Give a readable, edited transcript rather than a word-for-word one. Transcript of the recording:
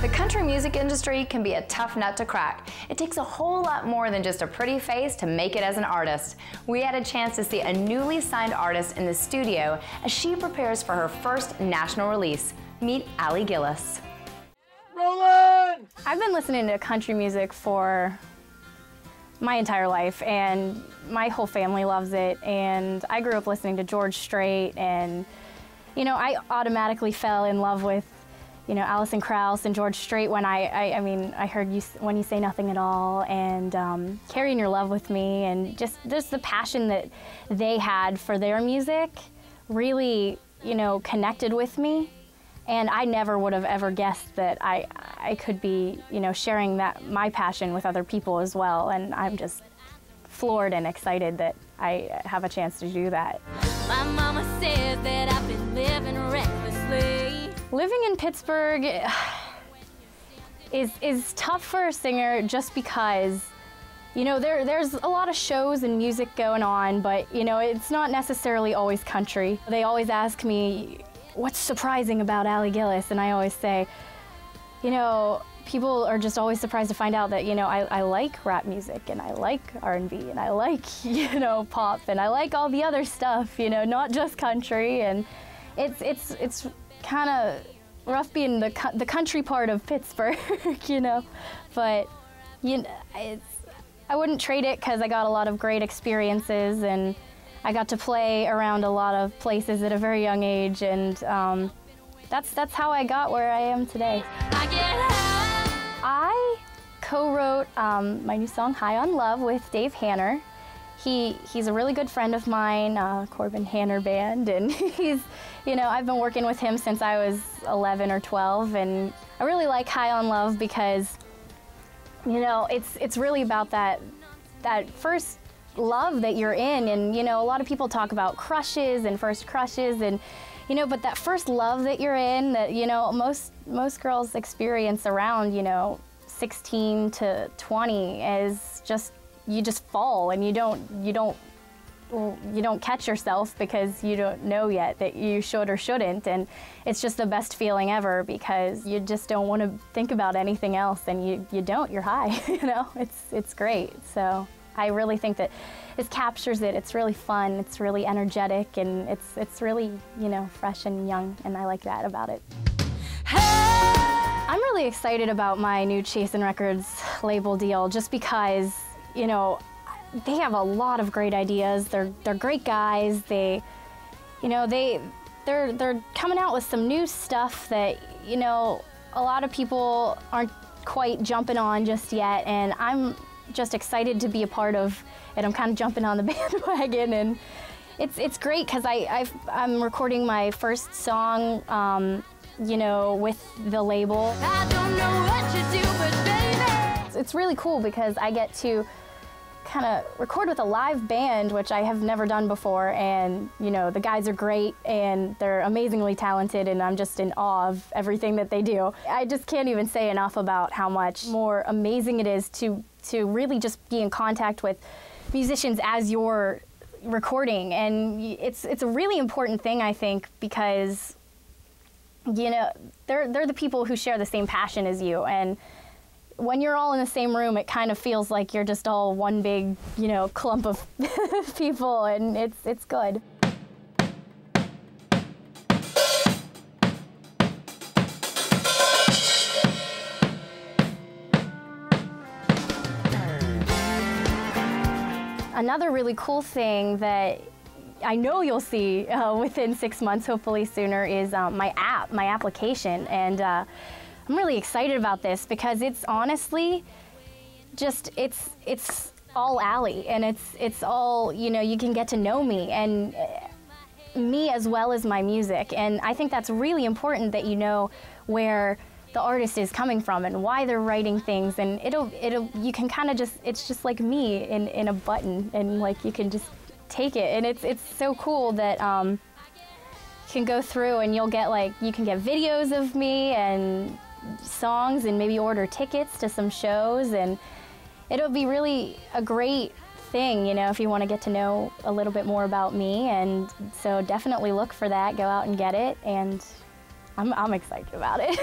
The country music industry can be a tough nut to crack. It takes a whole lot more than just a pretty face to make it as an artist. We had a chance to see a newly signed artist in the studio as she prepares for her first national release. Meet Alli Gillis. Roland! I've been listening to country music for my entire life, and my whole family loves it, and I grew up listening to George Strait, and you know, I automatically fell in love with, you know, Alison Krauss and George Strait when I heard When You Say Nothing at All, and Carrying Your Love with Me, and just the passion that they had for their music really, you know, connected with me. And I never would have ever guessed that I could be, you know, sharing my passion with other people as well. And I'm just floored and excited that I have a chance to do that. My mama says that I've been living recklessly. Living in Pittsburgh is tough for a singer just because, you know, there's a lot of shows and music going on, but, you know, it's not necessarily always country. They always ask me, what's surprising about Alli Gillis? And I always say, you know, people are just always surprised to find out that, you know, I like rap music, and I like R&B, and I like, you know, pop, and I like all the other stuff, you know, not just country. And it's kind of rough being the country part of Pittsburgh, you know, but you know, I wouldn't trade it because I got a lot of great experiences, and I got to play around a lot of places at a very young age, and that's how I got where I am today. I co-wrote my new song High on Love with Dave Hanner. He's a really good friend of mine, Corbin Hanner Band, and he's, you know, I've been working with him since I was 11 or 12, and I really like High on Love because, you know, it's really about that first love that you're in. And, you know, a lot of people talk about crushes and first crushes, and, you know, but that first love that you're in, that, you know, most girls experience around, you know, 16 to 20 is just, you just fall, and you don't catch yourself because you don't know yet that you should or shouldn't, and it's just the best feeling ever because you just don't want to think about anything else, and you're high, you know, it's great. So I really think that this captures it. It's really fun, it's really energetic, and it's really, you know, fresh and young, and I like that about it. I'm really excited about my new Chasin' Records label deal just because, you know, they have a lot of great ideas. They're great guys. They, you know, they're coming out with some new stuff that, you know, a lot of people aren't quite jumping on just yet, and I'm just excited to be a part of it. I'm kind of jumping on the bandwagon, and it's great because I'm recording my first song, you know, with the label. I don't know what you do, but baby. It's really cool because I get to kind of record with a live band, which I have never done before, and, you know, the guys are great and they're amazingly talented, and I'm just in awe of everything that they do. I just can't even say enough about how much more amazing it is to really just be in contact with musicians as you're recording, and it's a really important thing, I think, because, you know, they're the people who share the same passion as you, and when you're all in the same room, it kind of feels like you're just all one big, you know, clump of people, and it's good. Another really cool thing that I know you'll see within 6 months, hopefully sooner, is my application, and I'm really excited about this because it's honestly just, it's all Alli, and it's all, you know, you can get to know me and me as well as my music, and I think that's really important that you know where the artist is coming from and why they're writing things, and you can kind of just, it's just like me in a button, and like you can just take it, and it's so cool that you can go through and you'll get, like, you can get videos of me and songs, and maybe order tickets to some shows, and it'll be really a great thing, you know, if you want to get to know a little bit more about me. And so definitely look for that, go out and get it, and I'm excited about it.